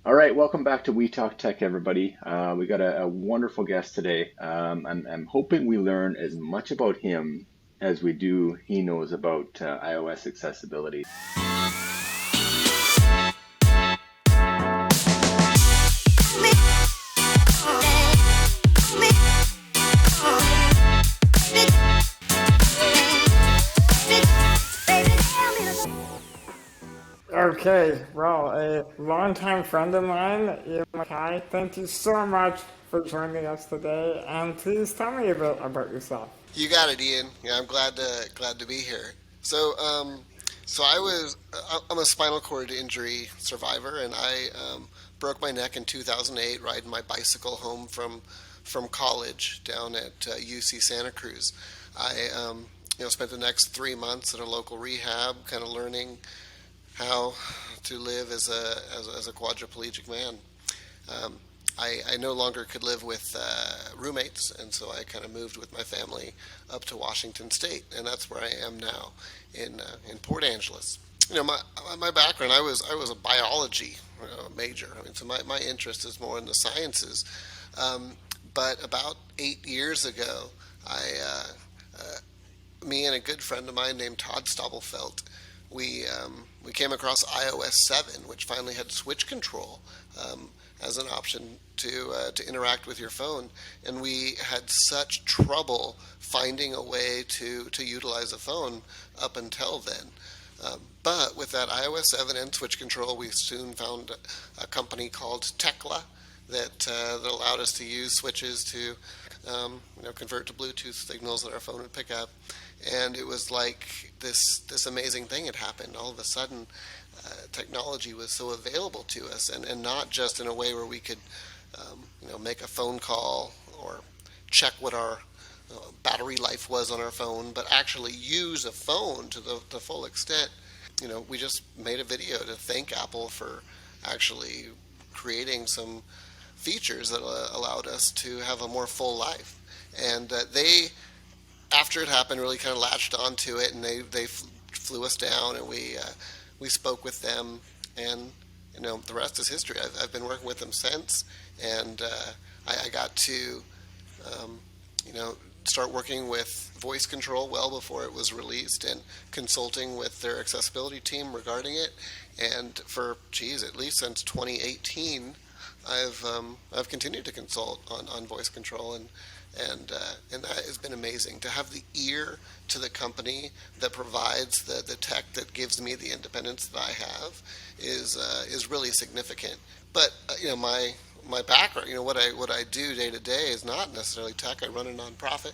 All right, welcome back to We Talk Tech, everybody. We got a wonderful guest today. I'm hoping we learn as much about him as we do he knows about iOS accessibility. Okay, well, a longtime friend of mine, Mackay, thank you so much for joining us today, and please tell me a bit about yourself. You got it, Ian. Yeah, I'm glad to be here. So, I'm a spinal cord injury survivor, and I broke my neck in 2008 riding my bicycle home from college down at UC Santa Cruz. I spent the next 3 months at a local rehab, kind of learning how to live as a quadriplegic man. Um, I no longer could live with roommates, and so I kind of moved with my family up to Washington State, and that's where I am now in Port Angeles. My background, I was a biology major. I mean, so my interest is more in the sciences. Um, but about 8 years ago, I me and a good friend of mine named Todd Stobelfelt, we came across iOS 7, which finally had switch control um, as an option to interact with your phone, and we had such trouble finding a way to utilize a phone up until then. But with that iOS 7 and switch control, we soon found a company called Tekla that allowed us to use switches to convert to Bluetooth signals that our phone would pick up. And it was like this amazing thing had happened. All of a sudden, technology was so available to us, and not just in a way where we could make a phone call or check what our battery life was on our phone, but actually use a phone to the full extent. We just made a video to thank Apple for actually creating some features that allowed us to have a more full life. And they, after it happened, really kind of latched onto it, and they flew us down, and we spoke with them, and the rest is history. I've been working with them since, and I got to um, you know start working with voice control well before it was released, and consulting with their accessibility team regarding it. And for geez, at least since 2018, I've continued to consult on voice control, and that has been amazing to have the ear to the company that provides the tech that gives me the independence that I have is really significant. But my background, what I do day to day is not necessarily tech. I run a nonprofit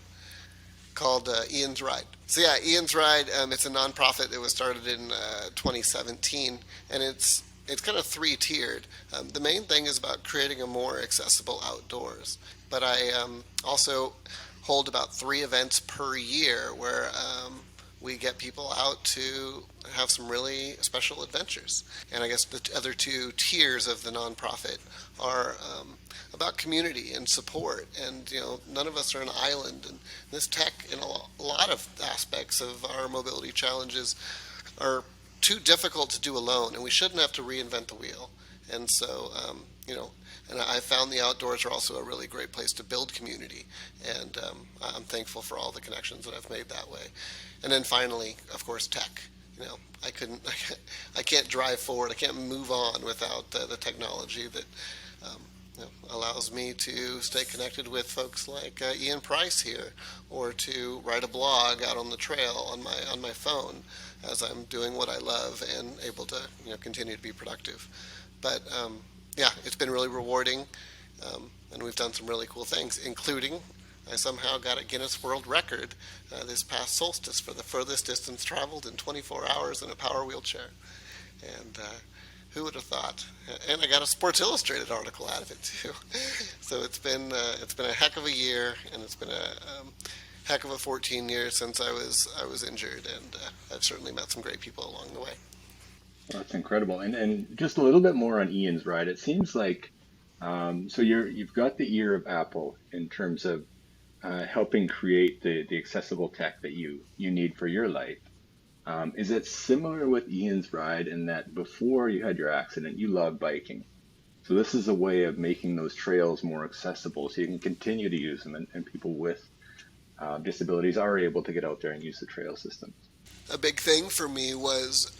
called Ian's Ride. So yeah, Ian's Ride. It's a nonprofit that was started in 2017, and it's kind of three tiered. The main thing is about creating a more accessible outdoors, but I also hold about three events per year where we get people out to have some really special adventures. And I guess the other two tiers of the nonprofit are about community and support. And none of us are an island. And this tech, in a lot of aspects of our mobility challenges, are too difficult to do alone, and we shouldn't have to reinvent the wheel. And so, and I found the outdoors are also a really great place to build community, and I'm thankful for all the connections that I've made that way. And then finally, of course, tech. I couldn't, I can't drive forward. I can't move on without the technology that allows me to stay connected with folks like Ian Price here, or to write a blog out on the trail on my phone as I'm doing what I love and able to continue to be productive. But yeah, it's been really rewarding, and we've done some really cool things, including I somehow got a Guinness World Record this past solstice for the furthest distance traveled in 24 hours in a power wheelchair. And who would have thought? And I got a Sports Illustrated article out of it too. So it's been a heck of a year, and it's been a heck of a 14 years since I was injured, and I've certainly met some great people along the way. That's incredible. And just a little bit more on Ian's ride. It seems like so you've got the ear of Apple in terms of helping create the accessible tech that you need for your life. Is it similar with Ian's ride in that before you had your accident, you loved biking? So this is a way of making those trails more accessible so you can continue to use them, and people with disabilities are able to get out there and use the trail system. A big thing for me was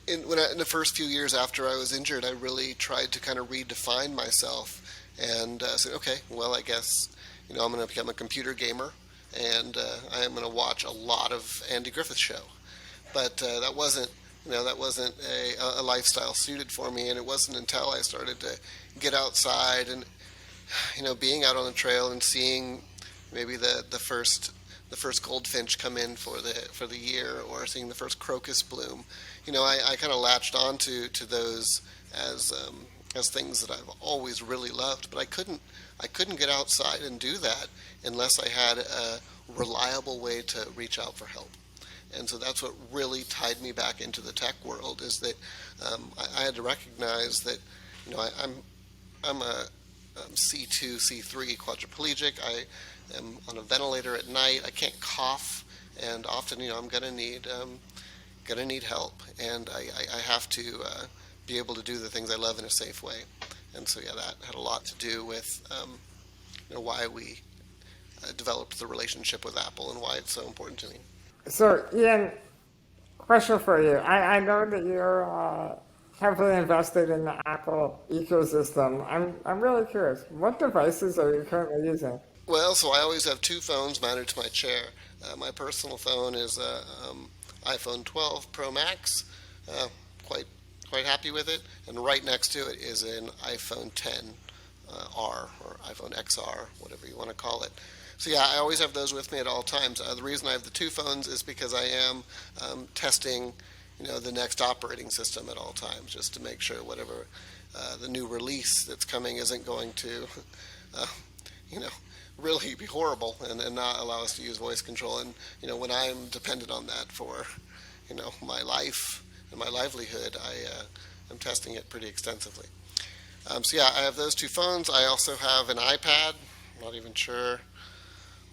in the first few years after I was injured, I really tried to kind of redefine myself and said, okay, well, I guess I'm going to become a computer gamer, and I am going to watch a lot of Andy Griffith Show. But that wasn't a lifestyle suited for me, and it wasn't until I started to get outside and being out on the trail and seeing maybe the first goldfinch come in for the year, or seeing the first crocus bloom. I kind of latched on to those as things that I've always really loved, but I couldn't get outside and do that unless I had a reliable way to reach out for help. And so that's what really tied me back into the tech world, is that I had to recognize that I'm a C2, C3 quadriplegic. I am on a ventilator at night. I can't cough, and often I'm gonna need help, and I have to be able to do the things I love in a safe way. And so yeah, that had a lot to do with why we developed the relationship with Apple and why it's so important to me. So, Ian, question for you. I know that you're heavily invested in the Apple ecosystem. I'm really curious. What devices are you currently using? Well, so I always have two phones mounted to my chair. My personal phone is iPhone 12 Pro Max. Uh, quite quite happy with it. And right next to it is an iPhone 10 R or iPhone XR, whatever you want to call it. So yeah, I always have those with me at all times. The reason I have the two phones is because I am testing, the next operating system at all times, just to make sure whatever the new release that's coming isn't going to, uh, you know, really be horrible and not allow us to use voice control. And when I'm dependent on that for, my life and my livelihood, I'm testing it pretty extensively. So yeah, I have those two phones. I also have an iPad. I'm not even sure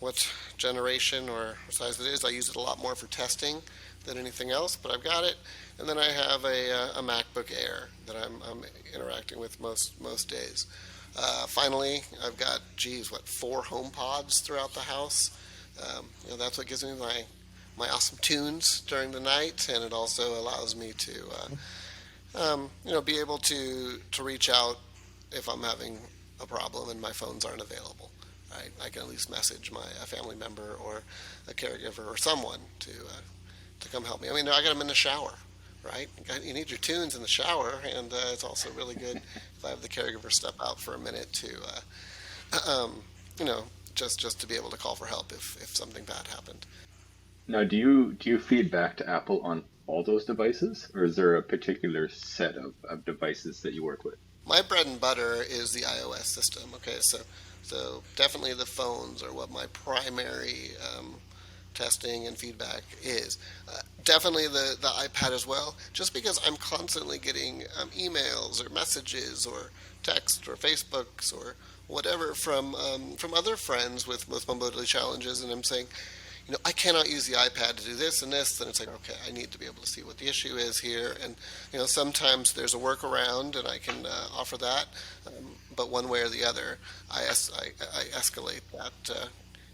what generation or size it is. I use it a lot more for testing than anything else, but I've got it. And then I have a MacBook Air that I'm interacting with most days. Finally, I've got, four home pods throughout the house. That's what gives me my awesome tunes during the night, and it also allows me to, be able to reach out if I'm having a problem and my phones aren't available. Right? I can at least message a family member or a caregiver or someone to come help me. I mean, I got them in the shower, right? You need your tunes in the shower, and it's also really good if I have the caregiver step out for a minute to, just to be able to call for help if something bad happened. Now, do you feed back to Apple on all those devices, or is there a particular set of devices that you work with? My bread and butter is the iOS system. Okay, so definitely the phones are what my primary testing and feedback is. Definitely the iPad as well, just because I'm constantly getting emails or messages or text or Facebooks or whatever from other friends with mobility challenges, and I'm saying, I cannot use the iPad to do this and this. And it's like, okay, I need to be able to see what the issue is here. And, sometimes there's a workaround and I can offer that. But one way or the other, I escalate that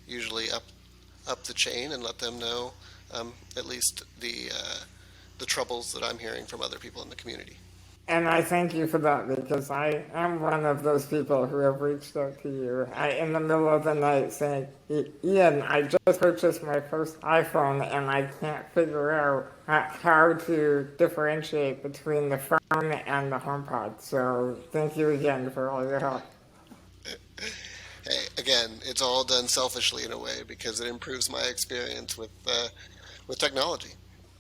usually up the chain and let them know at least the troubles that I'm hearing from other people in the community. And I thank you for that because I am one of those people who have reached out to you in the middle of the night saying, Ian, I just purchased my first iPhone and I can't figure out how to differentiate between the phone and the HomePod. So thank you again for all your help. Hey, again, it's all done selfishly in a way because it improves my experience with technology.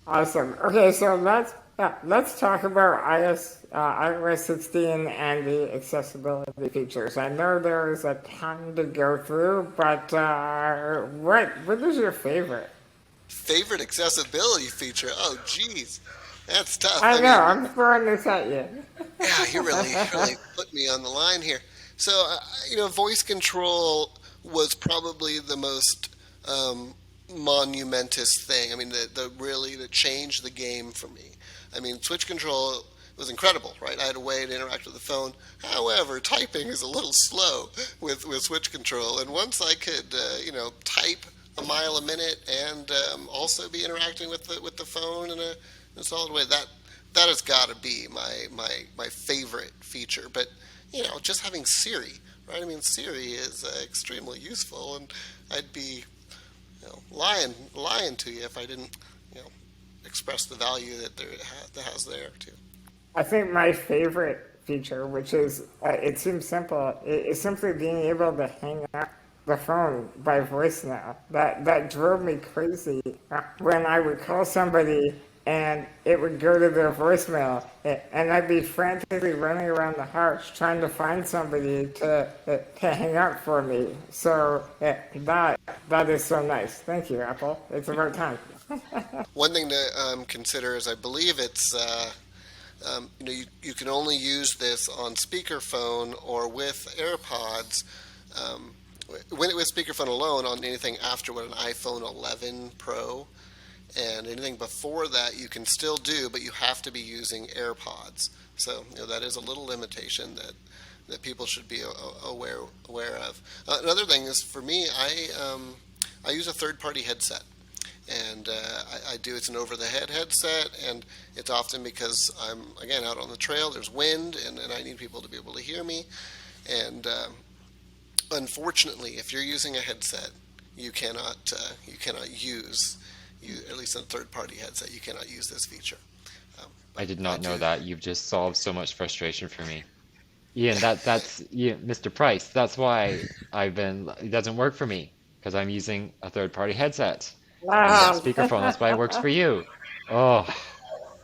Awesome. Okay, so let's talk about iOS 16 and the accessibility features. I know there's a ton to go through, but what is your favorite? Favorite accessibility feature? Oh, geez, that's tough. I I know, mean, I'm throwing this at you. yeah, you really put me on the line here. So, voice control was probably the most monumentous thing. I mean, the really that changed the game for me. I mean, switch control was incredible, right? I had a way to interact with the phone. However, typing is a little slow with switch control, and once I could, type a mile a minute and also be interacting with the phone in a solid way, that has got to be my favorite feature. But just having Siri, right? I mean, Siri is extremely useful, and I'd be lying to you if I didn't you know express the value that has there too. I think my favorite feature, which is, it seems simple, is simply being able to hang up the phone by voice now. That drove me crazy when I would call somebody and it would go to their voicemail, and I'd be frantically running around the house trying to find somebody to hang up for me. So that is so nice. Thank you, Apple. It's about time. One thing to consider is I believe it's you can only use this on speakerphone or with AirPods. Um, with speakerphone alone on anything after what an iPhone 11 Pro, and anything before that you can still do, but you have to be using AirPods. So that is a little limitation that people should be aware of. Another thing is, for me, I use a third party headset, and I do. It's an over the head headset, and it's often because I'm again out on the trail. There's wind, and I need people to be able to hear me. And unfortunately, if you're using a headset, you cannot use at least in a third party headset, you cannot use this feature. I But did I not know do. that. You've just solved so much frustration for me. Ian, that's yeah, Mr. Price. That's why it doesn't work for me because I'm using a third-party headset and not Wow. speakerphone. That's why it works for you. Oh,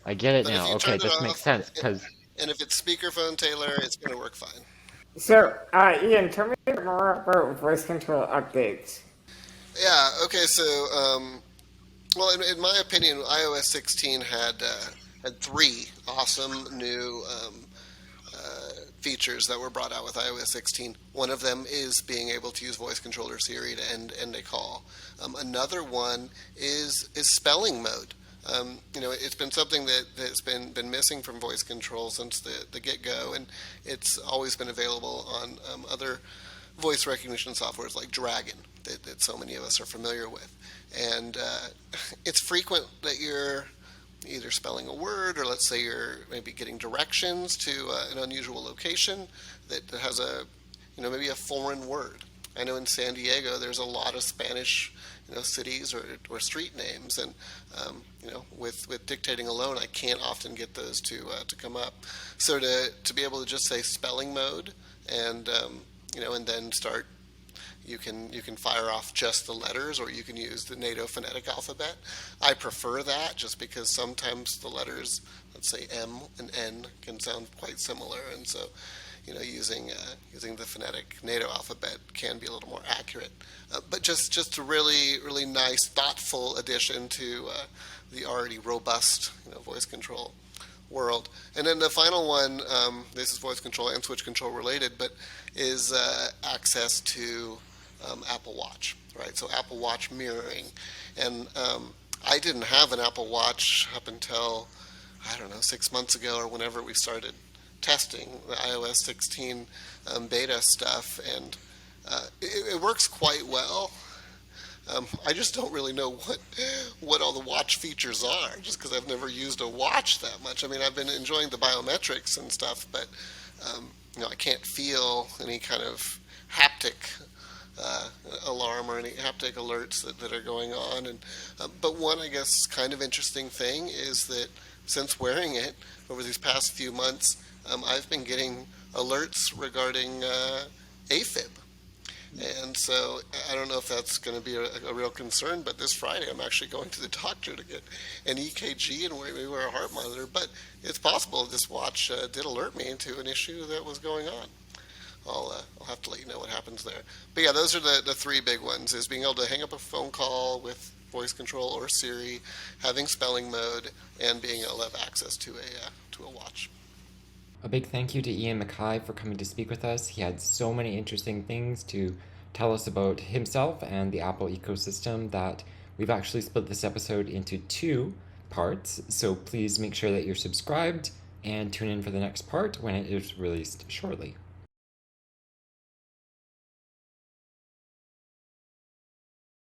I get it But if now. you Okay, turn it this makes off, sense because and if it's speakerphone, Taylor, it's going to work fine. So, Ian, tell me more about voice control updates. Yeah. Okay. So, well, in my opinion, iOS 16 had three awesome new features that were brought out with iOS 16. One of them is being able to use voice controller Siri to end a call. Another one is spelling mode. It's been something that's been missing from voice control since the get go, and it's always been available on other voice recognition softwares like Dragon that so many of us are familiar with. And it's frequent that you're either spelling a word, or let's say you're maybe getting directions to an unusual location that has maybe a foreign word. I know in San Diego there's a lot of Spanish cities or street names, and with dictating alone I can't often get those to come up. So to be able to just say spelling mode, and and then start, you can fire off just the letters, or you can use the NATO phonetic alphabet. I prefer that just because sometimes the letters, let's say M and N, can sound quite similar, and so using the phonetic NATO alphabet can be a little more accurate. But just a really nice, thoughtful addition to the already robust voice control world. And then the final one, this is voice control and switch control related, but is access to Apple Watch, right? So Apple Watch mirroring. And I didn't have an Apple Watch up until, I don't know, 6 months ago, or whenever we started testing the iOS 16 beta stuff, and it works quite well. I just don't really know what all the watch features are, just because I've never used a watch that much. I mean, I've been enjoying the biometrics and stuff, but I can't feel any kind of haptic uh, alarm or any haptic alerts that are going on. And but one, I guess, kind of interesting thing is that since wearing it over these past few months, I've been getting alerts regarding AFib. And so I don't know if that's going to be a real concern, but this Friday I'm actually going to the doctor to get an EKG and maybe wear a heart monitor. But it's possible this watch did alert me to an issue that was going on. I'll have to let you know what happens there. But yeah, those are the three big ones: is being able to hang up a phone call with voice control or Siri, having spelling mode, and being able to have access to a watch. a big thank you to Ian Mackay for coming to speak with us. He had so many interesting things to tell us about himself and the Apple ecosystem that we've actually split this episode into two parts. So please make sure that you're subscribed and tune in for the next part when it is released shortly.